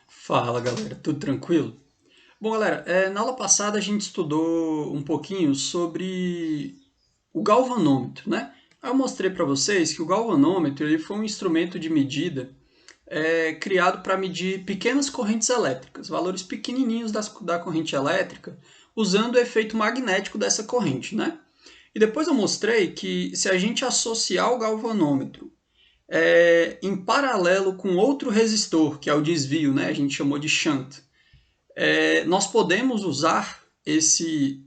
Fala galera, tudo tranquilo? Bom galera, na aula passada a gente estudou um pouquinho sobre o galvanômetro, né? Aí eu mostrei para vocês que o galvanômetro ele foi um instrumento de medida criado para medir pequenas correntes elétricas, valores pequenininhos da corrente elétrica, usando o efeito magnético dessa corrente, né? E depois eu mostrei que se a gente associar o galvanômetro em paralelo com outro resistor, que é o desvio, né? A gente chamou de shunt. Nós podemos usar esse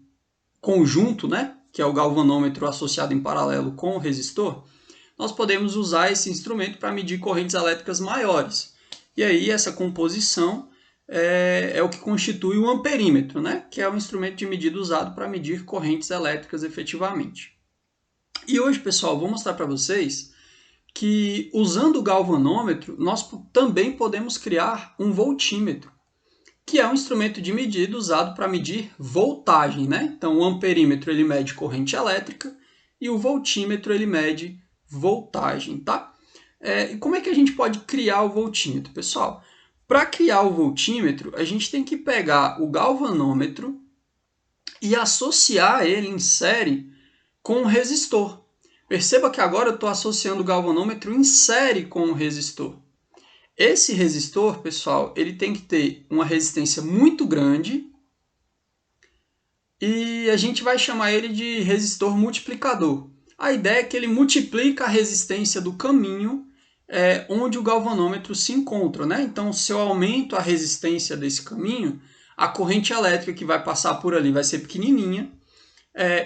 conjunto, né? Que é o galvanômetro associado em paralelo com o resistor. Nós podemos usar esse instrumento para medir correntes elétricas maiores. E aí essa composição é o que constitui o amperímetro, né? Que é o instrumento de medida usado para medir correntes elétricas efetivamente. E hoje, pessoal, vou mostrar para vocês que usando o galvanômetro, nós também podemos criar um voltímetro, que é um instrumento de medida usado para medir voltagem, né? Então, o amperímetro ele mede corrente elétrica e o voltímetro ele mede voltagem, tá? E como é que a gente pode criar o voltímetro, pessoal? Para criar o voltímetro, a gente tem que pegar o galvanômetro e associar ele em série com o resistor. Perceba que agora eu estou associando o galvanômetro em série com o resistor. Esse resistor, pessoal, ele tem que ter uma resistência muito grande e a gente vai chamar ele de resistor multiplicador. A ideia é que ele multiplica a resistência do caminho onde o galvanômetro se encontra, né? Então, se eu aumento a resistência desse caminho, a corrente elétrica que vai passar por ali vai ser pequenininha,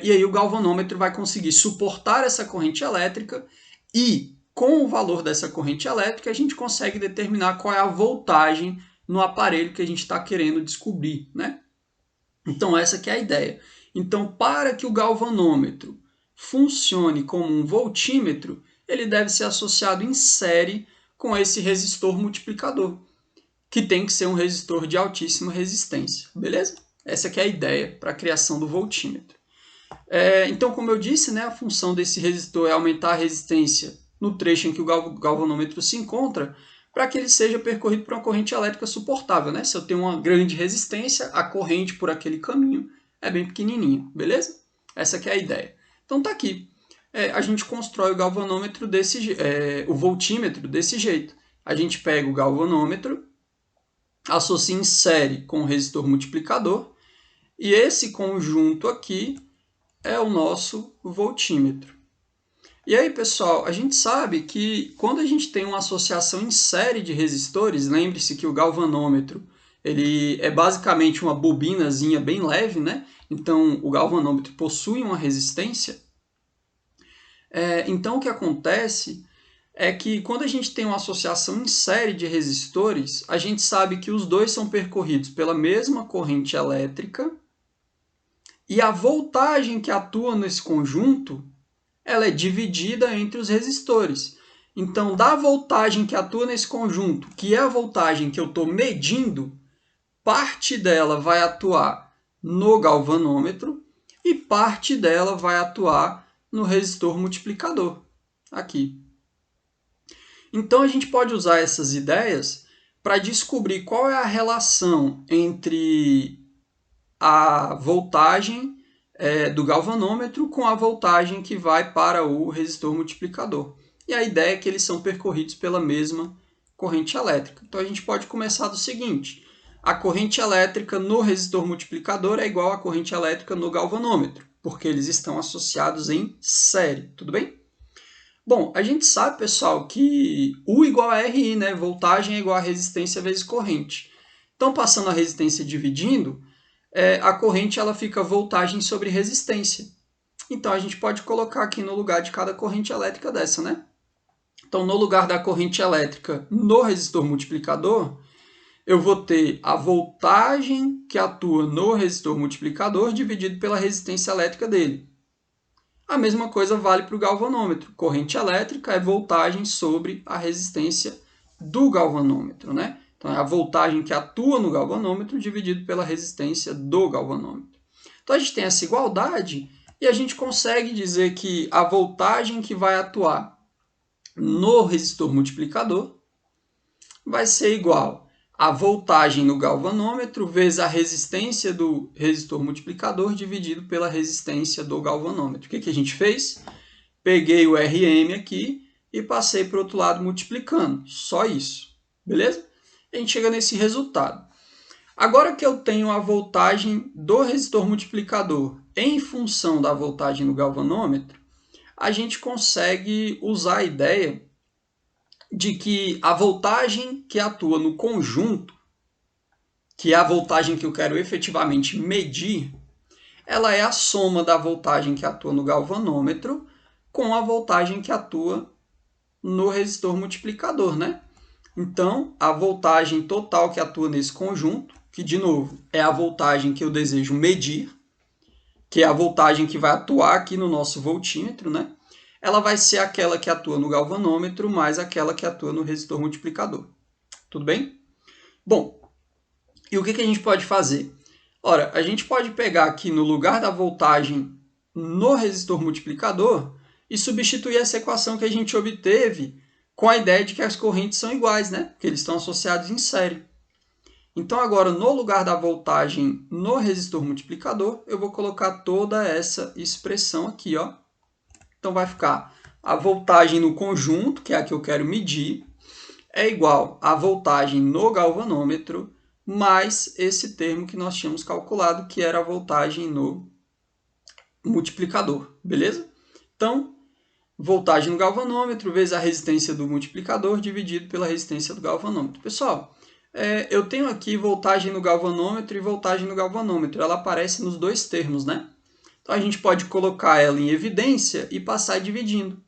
e aí o galvanômetro vai conseguir suportar essa corrente elétrica e, com o valor dessa corrente elétrica, a gente consegue determinar qual é a voltagem no aparelho que a gente está querendo descobrir, né? Então, essa que é a ideia. Então, para que o galvanômetro funcione como um voltímetro, ele deve ser associado em série com esse resistor multiplicador, que tem que ser um resistor de altíssima resistência, beleza? Essa que é a ideia para a criação do voltímetro. Então, como eu disse, né, a função desse resistor é aumentar a resistência no trecho em que o galvanômetro se encontra, para que ele seja percorrido por uma corrente elétrica suportável, né? Se eu tenho uma grande resistência, a corrente por aquele caminho é bem pequenininha, beleza? Essa que é a ideia. Então tá aqui. A gente constrói o galvanômetro o voltímetro desse jeito. A gente pega o galvanômetro, associa em série com o resistor multiplicador, e esse conjunto aqui é o nosso voltímetro. E aí, pessoal, a gente sabe que quando a gente tem uma associação em série de resistores, lembre-se que o galvanômetro ele é basicamente uma bobinazinha bem leve, né? Então, o galvanômetro possui uma resistência. Então, o que acontece é que quando a gente tem uma associação em série de resistores, a gente sabe que os dois são percorridos pela mesma corrente elétrica e a voltagem que atua nesse conjunto ela é dividida entre os resistores. Então, da voltagem que atua nesse conjunto, que é a voltagem que eu estou medindo, parte dela vai atuar no galvanômetro e parte dela vai atuar no resistor multiplicador, aqui. Então, a gente pode usar essas ideias para descobrir qual é a relação entre a voltagem do galvanômetro com a voltagem que vai para o resistor multiplicador. E a ideia é que eles são percorridos pela mesma corrente elétrica. Então a gente pode começar do seguinte: a corrente elétrica no resistor multiplicador é igual à corrente elétrica no galvanômetro, porque eles estão associados em série, tudo bem? Bom, a gente sabe, pessoal, que U igual a RI, né? Voltagem é igual a resistência vezes corrente. Então, passando a resistência dividindo, a corrente ela fica voltagem sobre resistência. Então, a gente pode colocar aqui no lugar de cada corrente elétrica dessa, né? Então, no lugar da corrente elétrica no resistor multiplicador, eu vou ter a voltagem que atua no resistor multiplicador dividido pela resistência elétrica dele. A mesma coisa vale para o galvanômetro. Corrente elétrica é voltagem sobre a resistência do galvanômetro, né? Então, é a voltagem que atua no galvanômetro dividido pela resistência do galvanômetro. Então, a gente tem essa igualdade e a gente consegue dizer que a voltagem que vai atuar no resistor multiplicador vai ser igual a voltagem no galvanômetro vezes a resistência do resistor multiplicador dividido pela resistência do galvanômetro. O que a gente fez? Peguei o RM aqui e passei para o outro lado multiplicando. Só isso. Beleza? A gente chega nesse resultado. Agora que eu tenho a voltagem do resistor multiplicador em função da voltagem no galvanômetro, a gente consegue usar a ideia de que a voltagem que atua no conjunto, que é a voltagem que eu quero efetivamente medir, ela é a soma da voltagem que atua no galvanômetro com a voltagem que atua no resistor multiplicador, né? Então, a voltagem total que atua nesse conjunto, que de novo é a voltagem que eu desejo medir, que é a voltagem que vai atuar aqui no nosso voltímetro, né? Ela vai ser aquela que atua no galvanômetro mais aquela que atua no resistor multiplicador. Tudo bem? Bom, e o que a gente pode fazer? Ora, a gente pode pegar aqui no lugar da voltagem no resistor multiplicador e substituir essa equação que a gente obteve com a ideia de que as correntes são iguais, né? Porque eles estão associados em série. Então, agora, no lugar da voltagem no resistor multiplicador, eu vou colocar toda essa expressão aqui, ó. Então, vai ficar a voltagem no conjunto, que é a que eu quero medir, é igual à voltagem no galvanômetro, mais esse termo que nós tínhamos calculado, que era a voltagem no multiplicador, beleza? Então, voltagem no galvanômetro vezes a resistência do multiplicador dividido pela resistência do galvanômetro. Pessoal, eu tenho aqui voltagem no galvanômetro e voltagem no galvanômetro. Ela aparece nos dois termos, né? Então, a gente pode colocar ela em evidência e passar dividindo.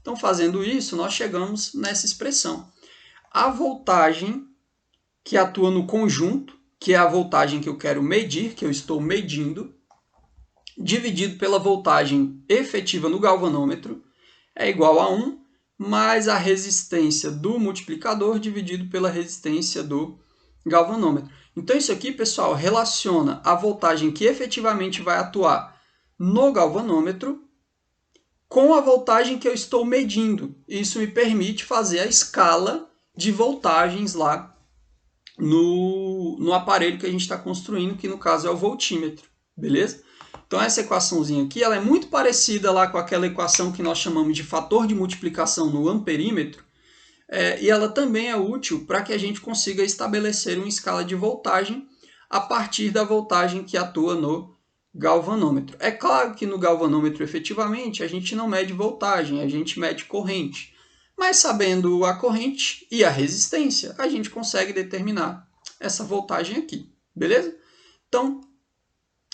Então, fazendo isso, nós chegamos nessa expressão. A voltagem que atua no conjunto, que é a voltagem que eu quero medir, que eu estou medindo, dividido pela voltagem efetiva no galvanômetro, é igual a 1, mais a resistência do multiplicador dividido pela resistência do galvanômetro. Então, isso aqui, pessoal, relaciona a voltagem que efetivamente vai atuar no galvanômetro com a voltagem que eu estou medindo. Isso me permite fazer a escala de voltagens lá no aparelho que a gente está construindo, que no caso é o voltímetro, beleza? Então essa equaçãozinha aqui, ela é muito parecida lá com aquela equação que nós chamamos de fator de multiplicação no amperímetro, e ela também é útil para que a gente consiga estabelecer uma escala de voltagem a partir da voltagem que atua no galvanômetro. É claro que no galvanômetro, efetivamente, a gente não mede voltagem, a gente mede corrente. Mas sabendo a corrente e a resistência, a gente consegue determinar essa voltagem aqui, beleza? Então,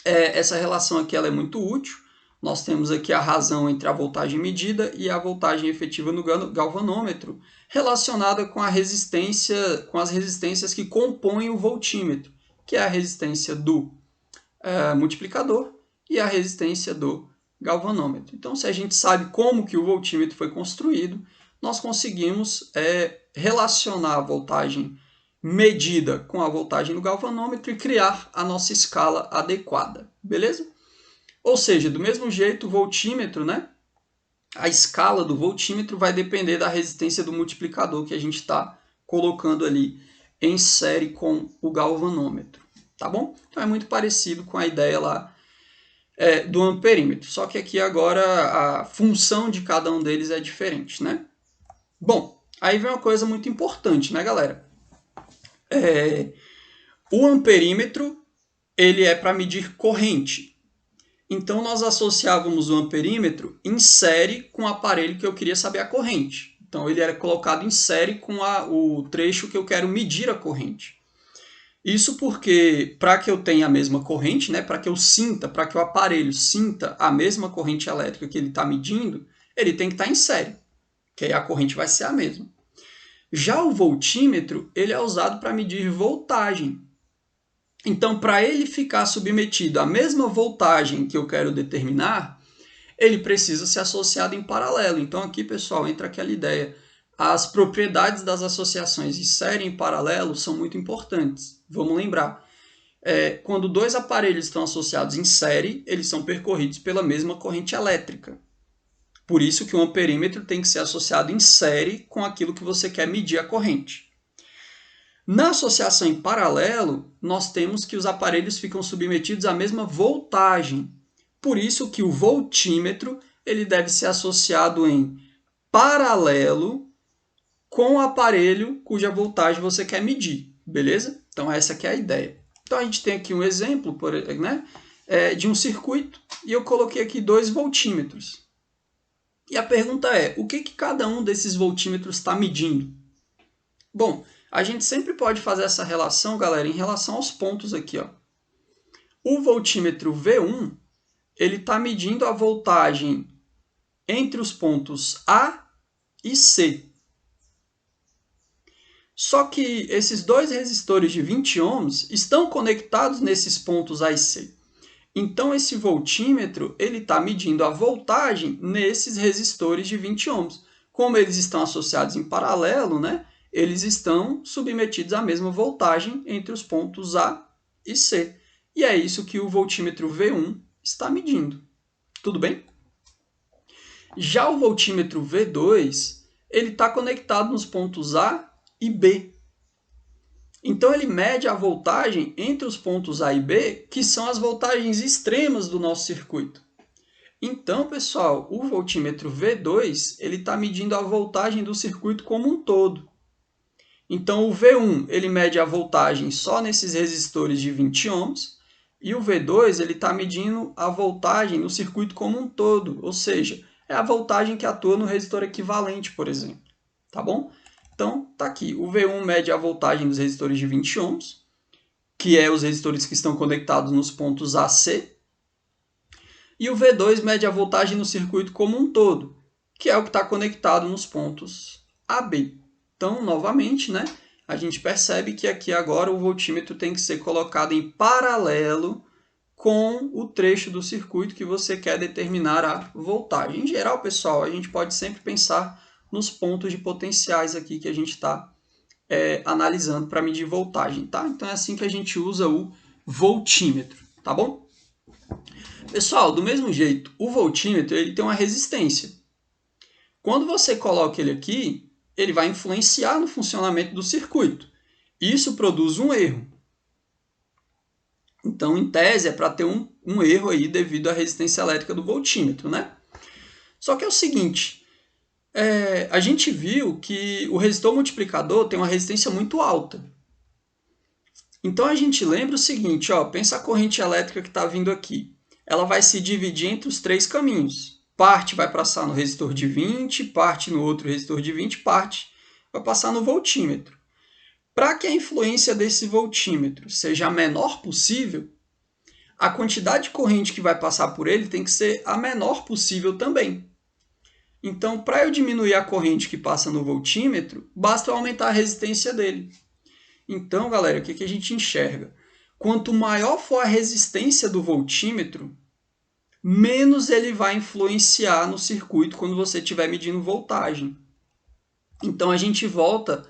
essa relação aqui ela é muito útil. Nós temos aqui a razão entre a voltagem medida e a voltagem efetiva no galvanômetro, relacionada com a resistência, com as resistências que compõem o voltímetro, que é a resistência do multiplicador e a resistência do galvanômetro. Então, se a gente sabe como que o voltímetro foi construído, nós conseguimos relacionar a voltagem medida com a voltagem do galvanômetro e criar a nossa escala adequada, beleza? Ou seja, do mesmo jeito, o voltímetro, né? A escala do voltímetro vai depender da resistência do multiplicador que a gente está colocando ali em série com o galvanômetro, tá bom? Então é muito parecido com a ideia lá do amperímetro, só que aqui agora a função de cada um deles é diferente, né? Bom, aí vem uma coisa muito importante, né, galera? O amperímetro, ele é para medir corrente. Então, nós associávamos o amperímetro em série com o aparelho que eu queria saber a corrente. Então, ele era colocado em série com o trecho que eu quero medir a corrente. Isso porque, para que eu tenha a mesma corrente, né, para que eu sinta, para que o aparelho sinta a mesma corrente elétrica que ele está medindo, ele tem que estar em série, que aí a corrente vai ser a mesma. Já o voltímetro, ele é usado para medir voltagem. Então, para ele ficar submetido à mesma voltagem que eu quero determinar, ele precisa ser associado em paralelo. Então, aqui, pessoal, entra aquela ideia. As propriedades das associações em série e em paralelo são muito importantes. Vamos lembrar. Quando dois aparelhos estão associados em série, eles são percorridos pela mesma corrente elétrica. Por isso que o amperímetro tem que ser associado em série com aquilo que você quer medir a corrente. Na associação em paralelo, nós temos que os aparelhos ficam submetidos à mesma voltagem. Por isso que o voltímetro ele deve ser associado em paralelo com o aparelho cuja voltagem você quer medir, beleza? Então essa que é a ideia. Então a gente tem aqui um exemplo, né, de um circuito e eu coloquei aqui 2 voltímetros. E a pergunta é, o que cada um desses voltímetros está medindo? Bom, a gente sempre pode fazer essa relação, galera, em relação aos pontos aqui, ó. O voltímetro V1, ele está medindo a voltagem entre os pontos A e C. Só que esses 2 resistores de 20 ohms estão conectados nesses pontos A e C. Então, esse voltímetro está medindo a voltagem nesses resistores de 20 ohms. Como eles estão associados em paralelo, né, eles estão submetidos à mesma voltagem entre os pontos A e C. E é isso que o voltímetro V1 está medindo. Tudo bem? Já o voltímetro V2, ele está conectado nos pontos A e B. Então, ele mede a voltagem entre os pontos A e B, que são as voltagens extremas do nosso circuito. Então, pessoal, o voltímetro V2 ele está medindo a voltagem do circuito como um todo. Então, o V1 ele mede a voltagem só nesses resistores de 20 ohms, e o V2 ele está medindo a voltagem no circuito como um todo, ou seja, é a voltagem que atua no resistor equivalente, por exemplo. Tá bom? Então, tá aqui. O V1 mede a voltagem dos resistores de 20 ohms, que é os resistores que estão conectados nos pontos A, C. E o V2 mede a voltagem no circuito como um todo, que é o que está conectado nos pontos A, B. Então, novamente, né, a gente percebe que aqui agora o voltímetro tem que ser colocado em paralelo com o trecho do circuito que você quer determinar a voltagem. Em geral, pessoal, a gente pode sempre pensar nos pontos de potenciais aqui que a gente está analisando para medir voltagem, tá? Então é assim que a gente usa o voltímetro, tá bom? Pessoal, do mesmo jeito, o voltímetro ele tem uma resistência. Quando você coloca ele aqui, ele vai influenciar no funcionamento do circuito. Isso produz um erro. Então, em tese, é para ter um erro aí devido à resistência elétrica do voltímetro, né? Só que é o seguinte, a gente viu que o resistor multiplicador tem uma resistência muito alta. Então, a gente lembra o seguinte, ó, pensa a corrente elétrica que está vindo aqui. Ela vai se dividir entre os 3 caminhos. Parte vai passar no resistor de 20, parte no outro resistor de 20, parte vai passar no voltímetro. Para que a influência desse voltímetro seja a menor possível, a quantidade de corrente que vai passar por ele tem que ser a menor possível também. Então, para eu diminuir a corrente que passa no voltímetro, basta eu aumentar a resistência dele. Então, galera, o que a gente enxerga? Quanto maior for a resistência do voltímetro, menos ele vai influenciar no circuito quando você estiver medindo voltagem. Então, a gente volta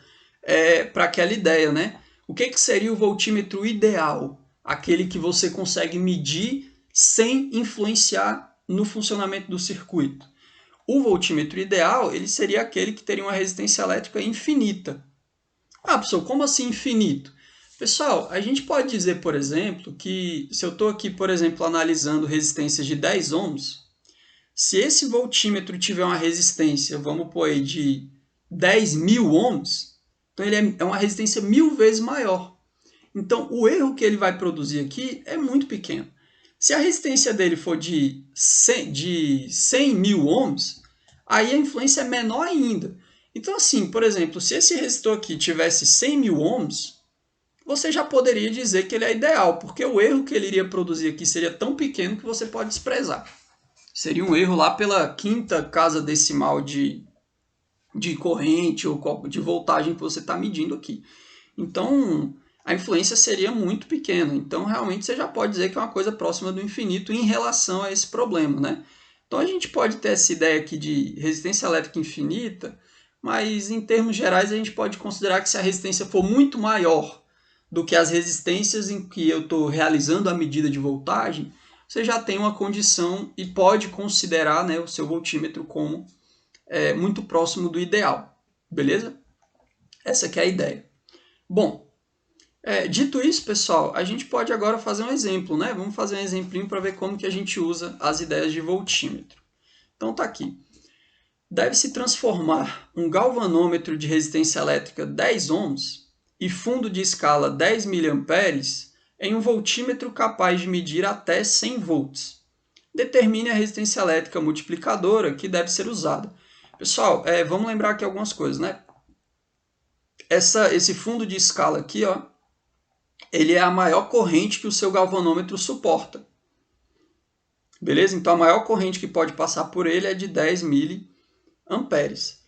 para aquela ideia, né? O que seria o voltímetro ideal? Aquele que você consegue medir sem influenciar no funcionamento do circuito. O voltímetro ideal ele seria aquele que teria uma resistência elétrica infinita. Ah, pessoal, como assim infinito? Pessoal, a gente pode dizer, por exemplo, que se eu estou aqui, por exemplo, analisando resistências de 10 ohms, se esse voltímetro tiver uma resistência, vamos pôr aí, de 10.000 ohms, então ele é uma resistência 1000 vezes maior. Então, o erro que ele vai produzir aqui é muito pequeno. Se a resistência dele for de 100.000 ohms, aí a influência é menor ainda. Então, assim, por exemplo, se esse resistor aqui tivesse 100.000 ohms, você já poderia dizer que ele é ideal, porque o erro que ele iria produzir aqui seria tão pequeno que você pode desprezar. Seria um erro lá pela quinta casa decimal de corrente ou de voltagem que você está medindo aqui. Então, a influência seria muito pequena. Então, realmente, você já pode dizer que é uma coisa próxima do infinito em relação a esse problema, né? Então, a gente pode ter essa ideia aqui de resistência elétrica infinita, mas, em termos gerais, a gente pode considerar que se a resistência for muito maior do que as resistências em que eu estou realizando a medida de voltagem, você já tem uma condição e pode considerar, né, o seu voltímetro como muito próximo do ideal. Beleza? Essa que é a ideia. Bom, dito isso, pessoal, a gente pode agora fazer um exemplo, né? Vamos fazer um exemplinho para ver como que a gente usa as ideias de voltímetro. Então tá aqui. Deve-se transformar um galvanômetro de resistência elétrica 10 ohms e fundo de escala 10 mA em um voltímetro capaz de medir até 100 volts. Determine a resistência elétrica multiplicadora que deve ser usada. Pessoal, vamos lembrar aqui algumas coisas, né? Esse fundo de escala aqui, ó, ele é a maior corrente que o seu galvanômetro suporta. Beleza? Então a maior corrente que pode passar por ele é de 10 miliamperes.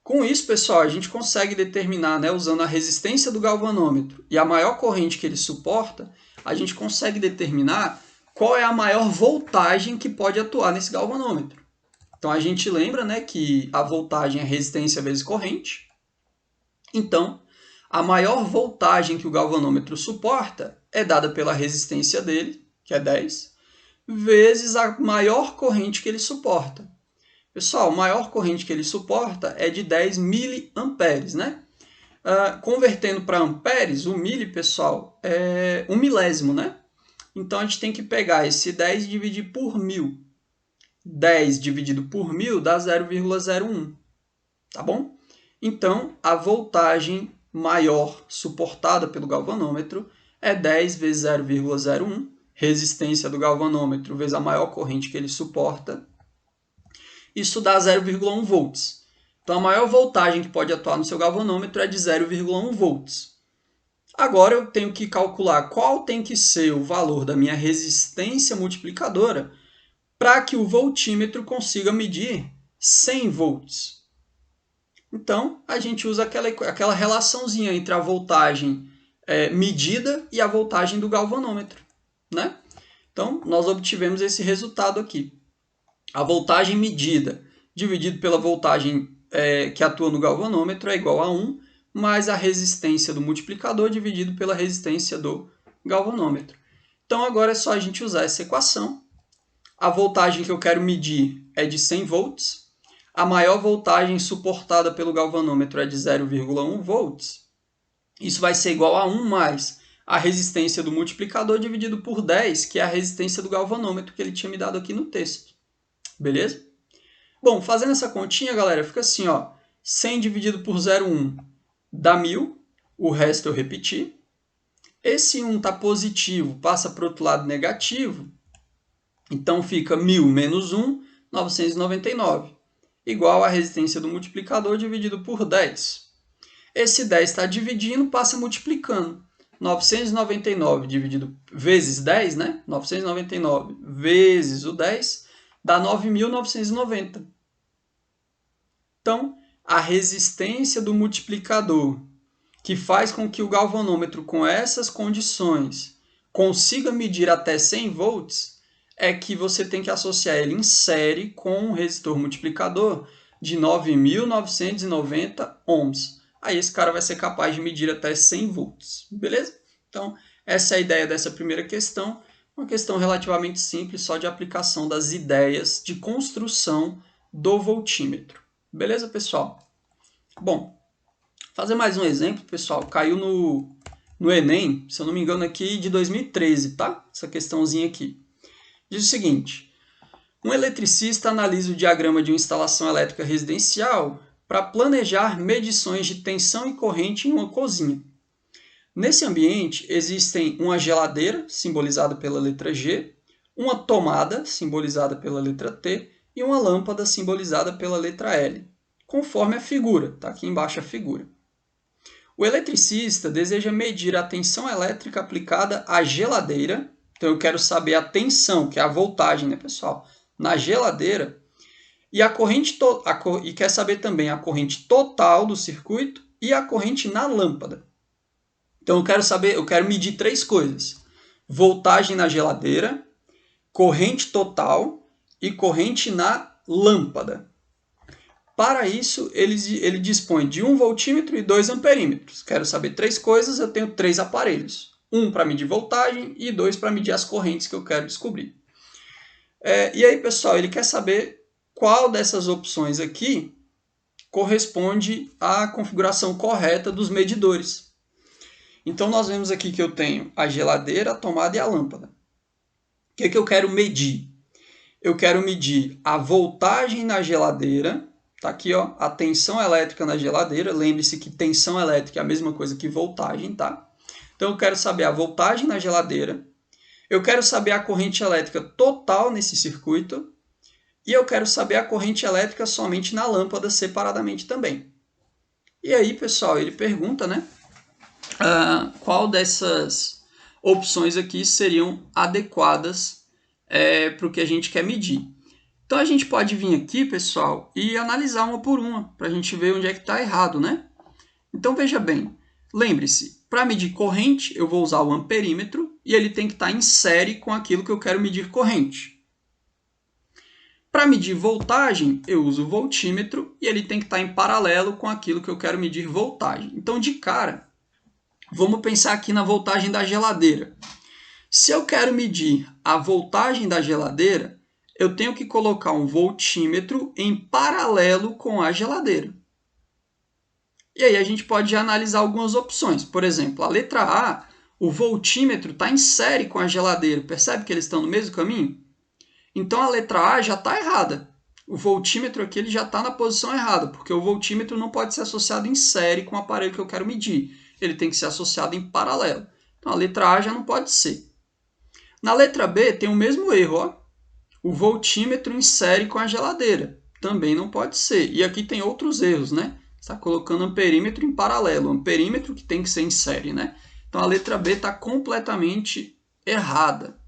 Com isso, pessoal, a gente consegue determinar, né, usando a resistência do galvanômetro e a maior corrente que ele suporta, a gente consegue determinar qual é a maior voltagem que pode atuar nesse galvanômetro. Então a gente lembra, né, que a voltagem é resistência vezes corrente. Então, a maior voltagem que o galvanômetro suporta é dada pela resistência dele, que é 10, vezes a maior corrente que ele suporta. Pessoal, a maior corrente que ele suporta é de 10 miliamperes, né? Convertendo para amperes, o mili, pessoal, é 1 milésimo, né? Então, a gente tem que pegar esse 10 e dividir por 1000. 10 dividido por 1000 dá 0,01, tá bom? Então, a voltagem maior suportada pelo galvanômetro é 10 vezes 0,01, resistência do galvanômetro vezes a maior corrente que ele suporta. Isso dá 0,1 volts. Então, a maior voltagem que pode atuar no seu galvanômetro é de 0,1 volts. Agora, eu tenho que calcular qual tem que ser o valor da minha resistência multiplicadora para que o voltímetro consiga medir 100 volts. Então, a gente usa aquela relaçãozinha entre a voltagem medida e a voltagem do galvanômetro, né? Então, nós obtivemos esse resultado aqui. A voltagem medida dividido pela voltagem que atua no galvanômetro é igual a 1, mais a resistência do multiplicador dividido pela resistência do galvanômetro. Então, agora é só a gente usar essa equação. A voltagem que eu quero medir é de 100 volts. A maior voltagem suportada pelo galvanômetro é de 0,1 volts. Isso vai ser igual a 1 mais a resistência do multiplicador dividido por 10, que é a resistência do galvanômetro que ele tinha me dado aqui no texto. Beleza? Bom, fazendo essa continha, galera, fica assim, ó. 100 dividido por 0,1 dá 1000. O resto eu repeti. Esse 1 está positivo, passa para o outro lado negativo. Então fica 1000 menos 1, 999. Igual a resistência do multiplicador dividido por 10. Esse 10 está dividindo, passa multiplicando. 999 dividido vezes 10, né? 999 vezes o 10 dá 9.990. Então, a resistência do multiplicador, que faz com que o galvanômetro com essas condições consiga medir até 100 volts, é que você tem que associar ele em série com um resistor multiplicador de 9.990 ohms. Aí esse cara vai ser capaz de medir até 100 volts, beleza? Então, essa é a ideia dessa primeira questão, uma questão relativamente simples, só de aplicação das ideias de construção do voltímetro. Beleza, pessoal? Bom, fazer mais um exemplo, pessoal, caiu no Enem, se eu não me engano aqui, de 2013, tá? Essa questãozinha aqui. Diz o seguinte: um eletricista analisa o diagrama de uma instalação elétrica residencial para planejar medições de tensão e corrente em uma cozinha. Nesse ambiente existem uma geladeira, simbolizada pela letra G, uma tomada, simbolizada pela letra T, e uma lâmpada, simbolizada pela letra L, conforme a figura, está aqui embaixo a figura. O eletricista deseja medir a tensão elétrica aplicada à geladeira. Então eu quero saber a tensão, que é a voltagem, né, pessoal, na geladeira, e a corrente e quer saber também a corrente total do circuito e a corrente na lâmpada. Então eu quero medir três coisas: voltagem na geladeira, corrente total e corrente na lâmpada. Para isso, ele dispõe de 1 voltímetro e 2 amperímetros. Quero saber três coisas, eu tenho 3 aparelhos. 1 para medir voltagem e 2 para medir as correntes que eu quero descobrir. E aí, pessoal, ele quer saber qual dessas opções aqui corresponde à configuração correta dos medidores. Então, nós vemos aqui que eu tenho a geladeira, a tomada e a lâmpada. O que eu quero medir? Eu quero medir a voltagem na geladeira. Está aqui, ó, a tensão elétrica na geladeira. Lembre-se que tensão elétrica é a mesma coisa que voltagem, tá? Então, eu quero saber a voltagem na geladeira. Eu quero saber a corrente elétrica total nesse circuito. E eu quero saber a corrente elétrica somente na lâmpada separadamente também. E aí, pessoal, ele pergunta, né? Qual dessas opções aqui seriam adequadas para o que a gente quer medir. Então, a gente pode vir aqui, pessoal, e analisar uma por uma, para a gente ver onde é que está errado, né? Então, veja bem, lembre-se, para medir corrente, eu vou usar o amperímetro e ele tem que estar em série com aquilo que eu quero medir corrente. Para medir voltagem, eu uso o voltímetro e ele tem que estar em paralelo com aquilo que eu quero medir voltagem. Então, de cara, vamos pensar aqui na voltagem da geladeira. Se eu quero medir a voltagem da geladeira, eu tenho que colocar um voltímetro em paralelo com a geladeira. E aí a gente pode analisar algumas opções. Por exemplo, a letra A, o voltímetro está em série com a geladeira. Percebe que eles estão no mesmo caminho? Então a letra A já está errada. O voltímetro aqui ele já está na posição errada, porque o voltímetro não pode ser associado em série com o aparelho que eu quero medir. Ele tem que ser associado em paralelo. Então a letra A já não pode ser. Na letra B tem o mesmo erro, ó. O voltímetro em série com a geladeira. Também não pode ser. E aqui tem outros erros, né? Está colocando amperímetro em paralelo. Amperímetro que tem que ser em série, né? Então a letra B está completamente errada.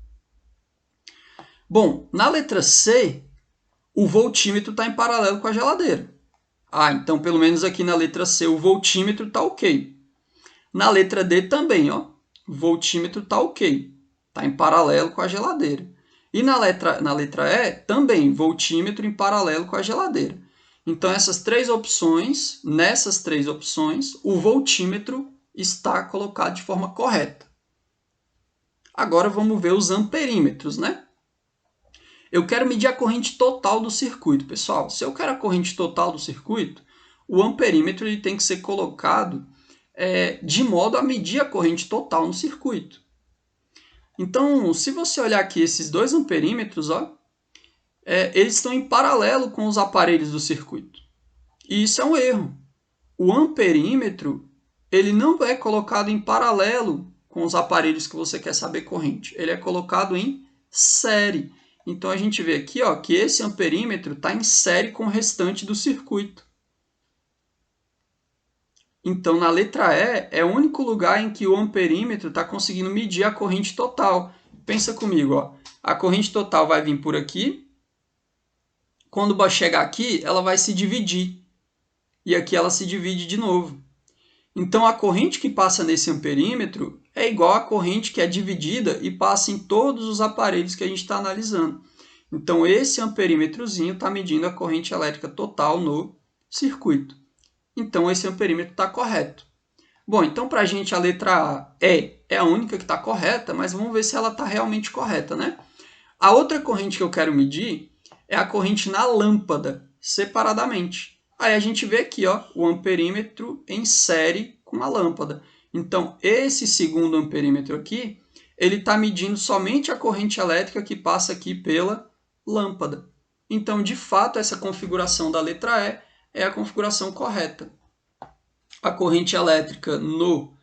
Bom, na letra C, o voltímetro está em paralelo com a geladeira. Então pelo menos aqui na letra C o voltímetro está ok. Na letra D também, ó, o voltímetro está ok. Está em paralelo com a geladeira. E na letra E, também, voltímetro em paralelo com a geladeira. Então, nessas três opções, o voltímetro está colocado de forma correta. Agora, vamos ver os amperímetros, né? Eu quero medir a corrente total do circuito, pessoal. Se eu quero a corrente total do circuito, o amperímetro ele tem que ser colocado de modo a medir a corrente total no circuito. Então, se você olhar aqui esses dois amperímetros, ó, eles estão em paralelo com os aparelhos do circuito. E isso é um erro. O amperímetro ele não é colocado em paralelo com os aparelhos que você quer saber corrente. Ele é colocado em série. Então, a gente vê aqui ó, que esse amperímetro está em série com o restante do circuito. Então, na letra E, é o único lugar em que o amperímetro está conseguindo medir a corrente total. Pensa comigo, ó. A corrente total vai vir por aqui. Quando chegar aqui, ela vai se dividir. E aqui ela se divide de novo. Então, a corrente que passa nesse amperímetro é igual à corrente que é dividida e passa em todos os aparelhos que a gente está analisando. Então, esse amperímetrozinho está medindo a corrente elétrica total no circuito. Então, esse amperímetro está correto. Bom, então para a gente a letra A é a única que está correta, mas vamos ver se ela está realmente correta, né? A outra corrente que eu quero medir é a corrente na lâmpada, separadamente. Aí a gente vê aqui ó, o amperímetro em série com a lâmpada. Então, esse segundo amperímetro aqui, ele está medindo somente a corrente elétrica que passa aqui pela lâmpada. Então, de fato, essa configuração da letra E é a configuração correta. A corrente elétrica no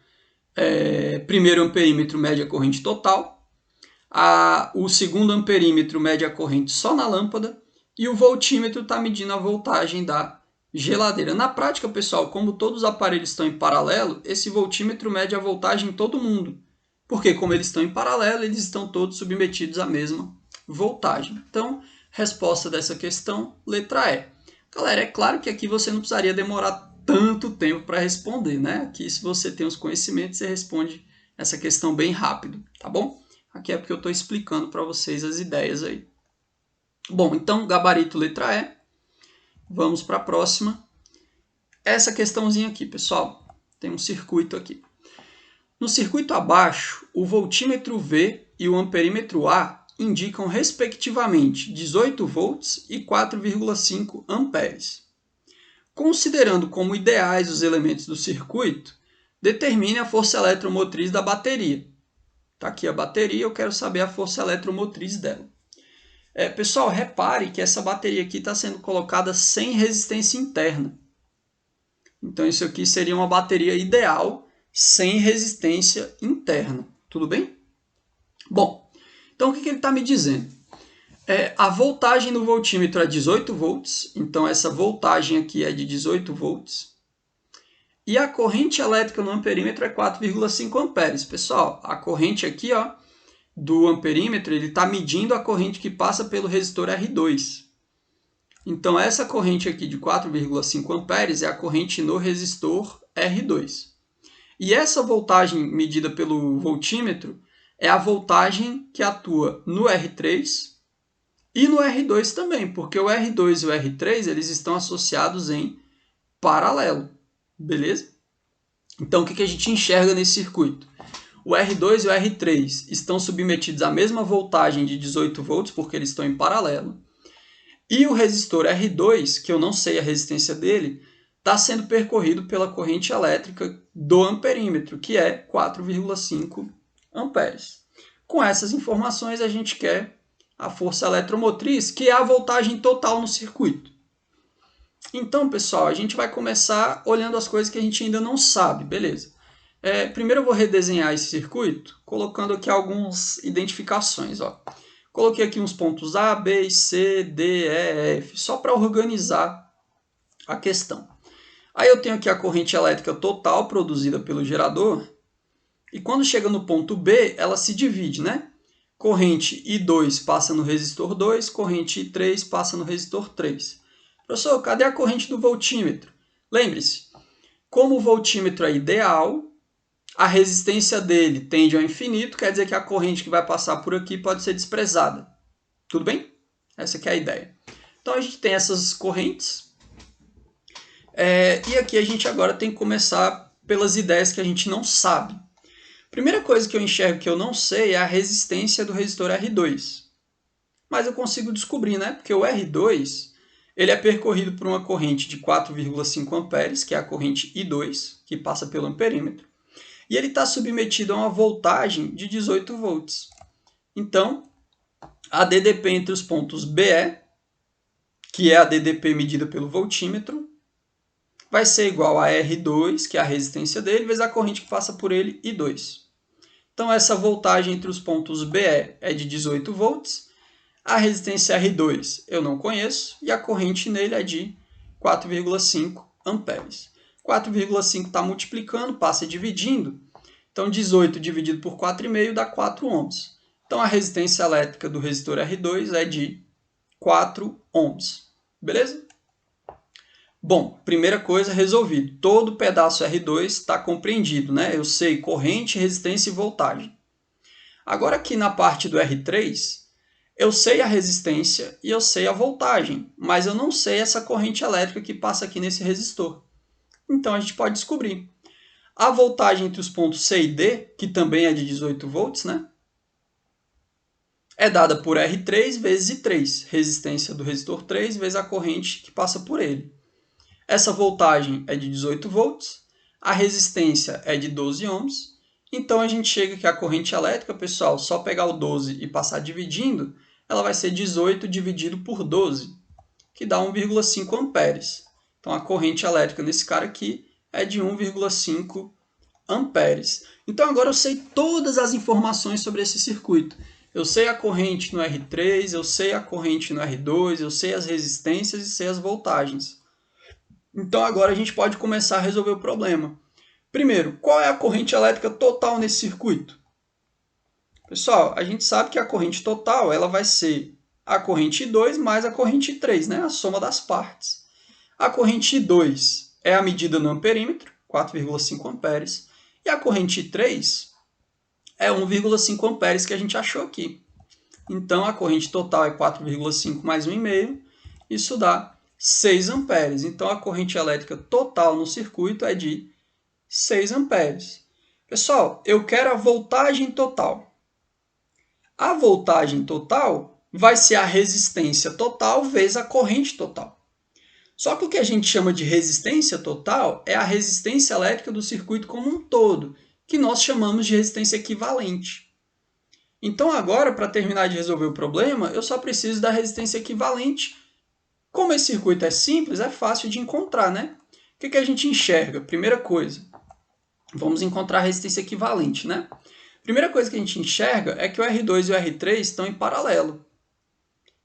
primeiro amperímetro mede a corrente total. O segundo amperímetro mede a corrente só na lâmpada. E o voltímetro está medindo a voltagem da geladeira. Na prática, pessoal, como todos os aparelhos estão em paralelo, esse voltímetro mede a voltagem em todo mundo. Porque como eles estão em paralelo, eles estão todos submetidos à mesma voltagem. Então, resposta dessa questão, letra E. Galera, é claro que aqui você não precisaria demorar tanto tempo para responder, né? Aqui, se você tem os conhecimentos, você responde essa questão bem rápido, tá bom? Aqui é porque eu estou explicando para vocês as ideias aí. Bom, então, gabarito letra E. Vamos para a próxima. Essa questãozinha aqui, pessoal. Tem um circuito aqui. No circuito abaixo, o voltímetro V e o amperímetro A indicam, respectivamente, 18 volts e 4,5 amperes. Considerando como ideais os elementos do circuito, Determine a força eletromotriz da bateria. Está aqui a bateria, eu quero saber a força eletromotriz dela. Pessoal, repare que essa bateria aqui está sendo colocada sem resistência interna. Então, isso aqui seria uma bateria ideal sem resistência interna. Tudo bem? Bom, então o que ele está me dizendo? A voltagem no voltímetro é 18 volts, então essa voltagem aqui é de 18 volts. E a corrente elétrica no amperímetro é 4,5 amperes. Pessoal, a corrente aqui, ó, do amperímetro, ele está medindo a corrente que passa pelo resistor R2. Então, essa corrente aqui de 4,5 amperes é a corrente no resistor R2. E essa voltagem medida pelo voltímetro é a voltagem que atua no R3 e no R2 também, porque o R2 e o R3 eles estão associados em paralelo. Beleza? Então, o que a gente enxerga nesse circuito? O R2 e o R3 estão submetidos à mesma voltagem de 18 volts, porque eles estão em paralelo. E o resistor R2, que eu não sei a resistência dele, está sendo percorrido pela corrente elétrica do amperímetro, que é 4,5 amperes. Com essas informações, a gente quer a força eletromotriz, que é a voltagem total no circuito. Então, pessoal, a gente vai começar olhando as coisas que a gente ainda não sabe, beleza? Primeiro eu vou redesenhar esse circuito, colocando aqui algumas identificações. Ó. Coloquei aqui uns pontos A, B, C, D, E, F, só para organizar a questão. Aí eu tenho aqui a corrente elétrica total produzida pelo gerador, e quando chega no ponto B, ela se divide, né? Corrente I2 passa no resistor 2, corrente I3 passa no resistor 3. Professor, cadê a corrente do voltímetro? Lembre-se, como o voltímetro é ideal, a resistência dele tende ao infinito, quer dizer que a corrente que vai passar por aqui pode ser desprezada. Tudo bem? Essa aqui é a ideia. Então a gente tem essas correntes. E aqui a gente agora tem que começar pelas ideias que a gente não sabe. Primeira coisa que eu enxergo que eu não sei é a resistência do resistor R2. Mas eu consigo descobrir, né? Porque o R2 ele é percorrido por uma corrente de 4,5 amperes, que é a corrente I2, que passa pelo amperímetro. E ele está submetido a uma voltagem de 18 volts. Então, a DDP entre os pontos BE, que é a DDP medida pelo voltímetro, vai ser igual a R2, que é a resistência dele, vezes a corrente que passa por ele, I2. Então, essa voltagem entre os pontos BE é de 18 volts, a resistência R2 eu não conheço, e a corrente nele é de 4,5 amperes. 4,5 está multiplicando, passa dividindo. Então, 18 dividido por 4,5 dá 4 ohms. Então, a resistência elétrica do resistor R2 é de 4 ohms. Beleza? Bom, primeira coisa, resolvido. Todo o pedaço R2 está compreendido, né? Eu sei corrente, resistência e voltagem. Agora, aqui na parte do R3, eu sei a resistência e eu sei a voltagem, mas eu não sei essa corrente elétrica que passa aqui nesse resistor. Então, a gente pode descobrir. A voltagem entre os pontos C e D, que também é de 18 volts, né? É dada por R3 vezes I3, resistência do resistor 3 vezes a corrente que passa por ele. Essa voltagem é de 18 volts, a resistência é de 12 ohms, então a gente chega que a corrente elétrica, pessoal, só pegar o 12 e passar dividindo, ela vai ser 18 dividido por 12, que dá 1,5 amperes. Então a corrente elétrica nesse cara aqui é de 1,5 amperes. Então agora eu sei todas as informações sobre esse circuito. Eu sei a corrente no R3, eu sei a corrente no R2, eu sei as resistências e sei as voltagens. Então agora a gente pode começar a resolver o problema. Primeiro, qual é a corrente elétrica total nesse circuito? Pessoal, a gente sabe que a corrente total ela vai ser a corrente I2 mais a corrente I3, né? A soma das partes. A corrente I2 é a medida no amperímetro, 4,5 amperes, e a corrente I3 é 1,5 amperes que a gente achou aqui. Então, a corrente total é 4,5 mais 1,5, isso dá 6 amperes. Então, a corrente elétrica total no circuito é de 6 amperes. Pessoal, eu quero a voltagem total. A voltagem total vai ser a resistência total vezes a corrente total. Só que o que a gente chama de resistência total é a resistência elétrica do circuito como um todo, que nós chamamos de resistência equivalente. Então agora, para terminar de resolver o problema, eu só preciso da resistência equivalente. Como esse circuito é simples, é fácil de encontrar, né? O que a gente enxerga? Primeira coisa, vamos encontrar a resistência equivalente, né? Primeira coisa que a gente enxerga é que o R2 e o R3 estão em paralelo.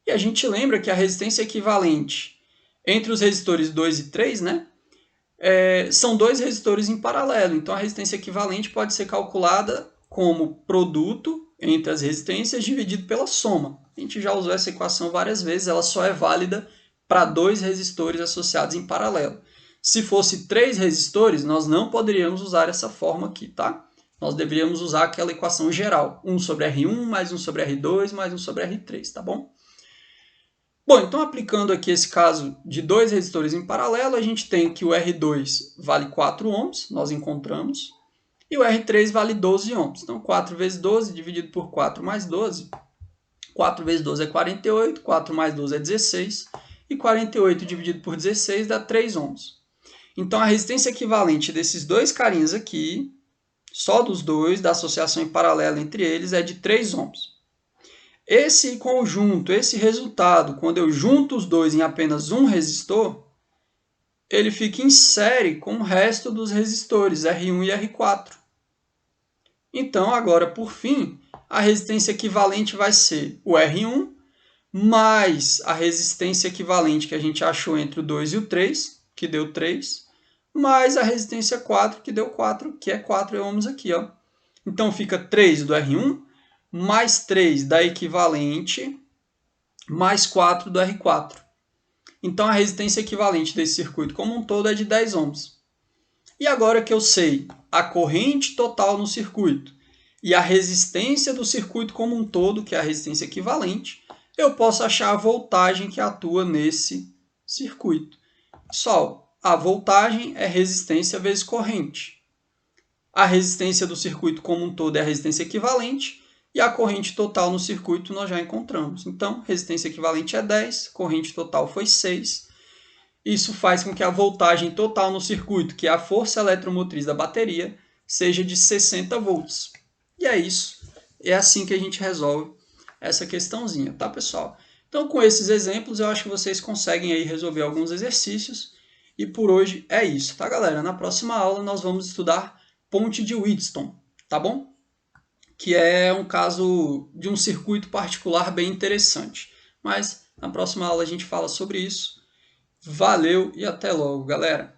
E a gente lembra que a resistência equivalente entre os resistores 2 e 3, né? São dois resistores em paralelo. Então a resistência equivalente pode ser calculada como produto entre as resistências dividido pela soma. A gente já usou essa equação várias vezes, ela só é válida para dois resistores associados em paralelo. Se fosse 3 resistores, nós não poderíamos usar essa forma aqui, tá? Nós deveríamos usar aquela equação geral, 1 sobre R1 mais 1 sobre R2 mais 1 sobre R3, tá bom? Bom, então aplicando aqui esse caso de dois resistores em paralelo, a gente tem que o R2 vale 4 ohms, nós encontramos, e o R3 vale 12 ohms. Então 4 vezes 12 dividido por 4 mais 12, 4 vezes 12 é 48, 4 mais 12 é 16, e 48 dividido por 16 dá 3 ohms. Então a resistência equivalente desses dois carinhas aqui, só dos dois, da associação em paralelo entre eles, é de 3 ohms. Esse conjunto, esse resultado, quando eu junto os dois em apenas um resistor, ele fica em série com o resto dos resistores, R1 e R4. Então, agora, por fim, a resistência equivalente vai ser o R1 mais a resistência equivalente que a gente achou entre o 2 e o 3, que deu 3, mais a resistência 4, que deu 4, que é 4 ohms aqui. Ó. Então, fica 3 do R1, mais 3 da equivalente, mais 4 do R4. Então, a resistência equivalente desse circuito como um todo é de 10 ohms. E agora que eu sei a corrente total no circuito e a resistência do circuito como um todo, que é a resistência equivalente, eu posso achar a voltagem que atua nesse circuito. Pessoal, a voltagem é resistência vezes corrente. A resistência do circuito como um todo é a resistência equivalente, e a corrente total no circuito nós já encontramos. Então, resistência equivalente é 10, corrente total foi 6. Isso faz com que a voltagem total no circuito, que é a força eletromotriz da bateria, seja de 60 volts. E é isso. É assim que a gente resolve essa questãozinha, tá, pessoal? Então, com esses exemplos, eu acho que vocês conseguem aí resolver alguns exercícios. E por hoje é isso, tá, galera? Na próxima aula nós vamos estudar ponte de Wheatstone, tá bom? Que é um caso de um circuito particular bem interessante. Mas na próxima aula a gente fala sobre isso. Valeu e até logo, galera!